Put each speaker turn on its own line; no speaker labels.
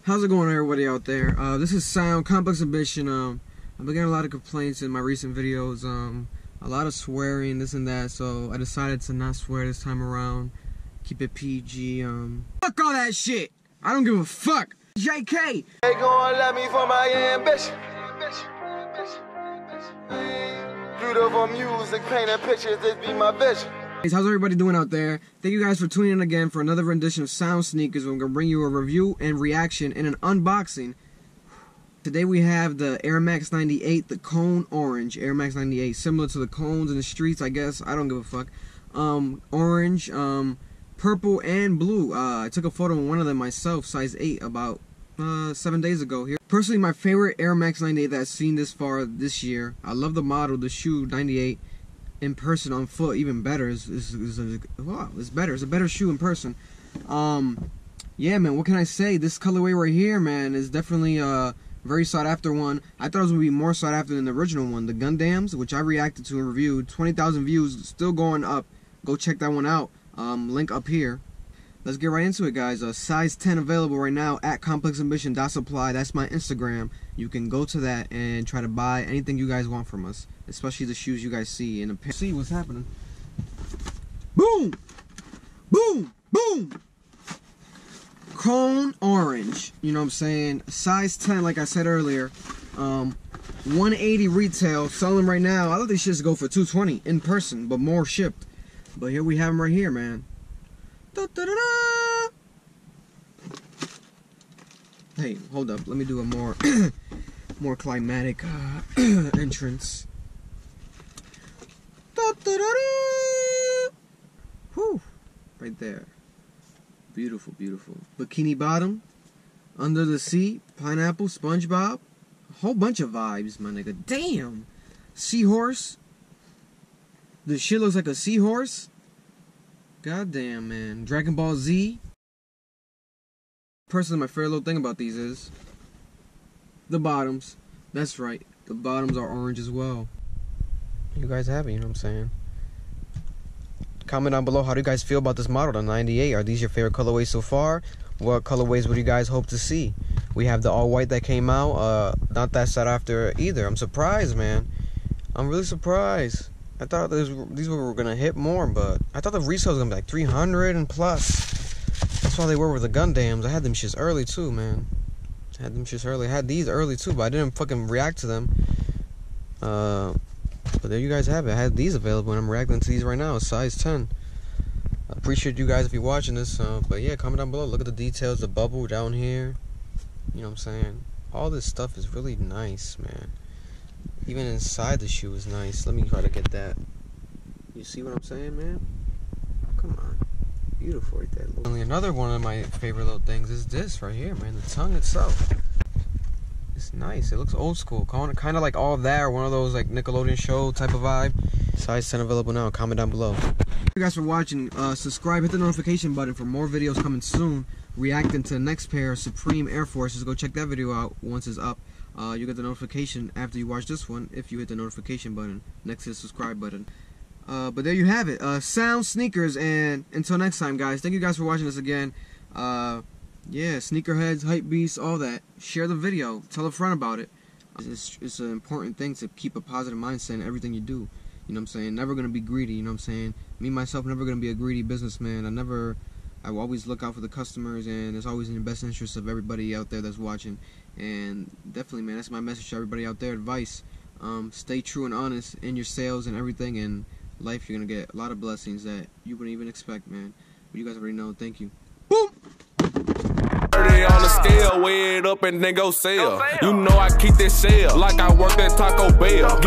How's it going, everybody out there? This is Sound Complex Ambition. I've been getting a lot of complaints in my recent videos, a lot of swearing, this and that, so I decided to not swear this time around. Keep it PG. Fuck all that shit! I don't give a fuck! JK!
They gon' love me for my ambition. Beautiful music, painting pictures, this be my vision.
How's everybody doing out there? Thank you guys for tuning in again for another rendition of Sound Sneakers. We're going to bring you a review and reaction and an unboxing. Today we have the Air Max 98, the Cone Orange. Air Max 98, similar to the cones in the streets, I guess. I don't give a fuck. Orange, purple, and blue. I took a photo of one of them myself, size 8, about 7 days ago here. Personally, my favorite Air Max 98 that I've seen this far this year. I love the model, the shoe 98. In person, on foot, even better. Wow, it's better. It's a better shoe in person. Yeah, man, what can I say? This colorway right here, man, is definitely a very sought after one. I thought it was going to be more sought after than the original one, the Gundams, which I reacted to and reviewed. 20,000 views, still going up. Go check that one out. Link up here. Let's get right into it, guys. Size 10 available right now at complexambition.supply. That's my Instagram. You can go to that and try to buy anything you guys want from us, especially the shoes you guys see in the see what's happening. Boom! Boom! Boom! Cone Orange. You know what I'm saying? Size 10, like I said earlier. 180 retail. Selling right now. I thought these shits go for $220 in person, but more shipped. But here we have them right here, man. Da, da, da, da. Hey, hold up. Let me do a more more climatic entrance. Da, da, da, da. Whew. Right there. Beautiful, beautiful. Bikini bottom. Under the sea. Pineapple. SpongeBob. A whole bunch of vibes, my nigga. Damn. Seahorse. This shit looks like a seahorse. Goddamn, man. Dragon Ball Z. Personally, my favorite little thing about these is the bottoms. That's right. The bottoms are orange as well. You guys have it, you know what I'm saying? Comment down below, how do you guys feel about this model, the 98? Are these your favorite colorways so far? What colorways would you guys hope to see? We have the all-white that came out. Not that sought after either. I'm surprised, man. I'm really surprised. I thought these were gonna hit more, but I thought the resale was gonna be like 300 and plus. That's why they were with the Gundams. I had them shits early too, man. I had these early too, but I didn't fucking react to them. But there you guys have it. I had these available, and I'm reacting to these right now. Size 10. I appreciate you guys if you're watching this. But yeah, comment down below. Look at the details, the bubble down here. You know what I'm saying? All this stuff is really nice, man. Even inside the shoe is nice. Let me try to get that. You see what I'm saying, man? Come on. Beautiful right there. Only another one of my favorite little things is this right here, man. The tongue itself. It's nice. It looks old school. Kind of like All That, or one of those like Nickelodeon show type of vibe. Size 10 available now. Comment down below. Thank you guys for watching. Subscribe. Hit the notification button for more videos coming soon. Reacting to the next pair of Supreme Air Forces. Go check that video out once it's up. You get the notification after you watch this one if you hit the notification button next to the subscribe button. But there you have it. Sound Sneakers, and until next time, guys. Thank you guys for watching this again. Yeah, sneakerheads, hype beasts, all that. Share the video. Tell a friend about it. It's an important thing to keep a positive mindset in everything you do. You know what I'm saying? Never gonna be greedy. You know what I'm saying? Me myself, never gonna be a greedy businessman. I always look out for the customers, and it's always in the best interest of everybody out there that's watching. And definitely, man, that's my message to everybody out there. Advice: stay true and honest in your sales and everything. In life, you're gonna get a lot of blessings that you wouldn't even expect, man. But you guys already know. Thank you. Boom.
On the scale, weigh it up and then go sell. You know I keep this shell like I work at Taco Bell.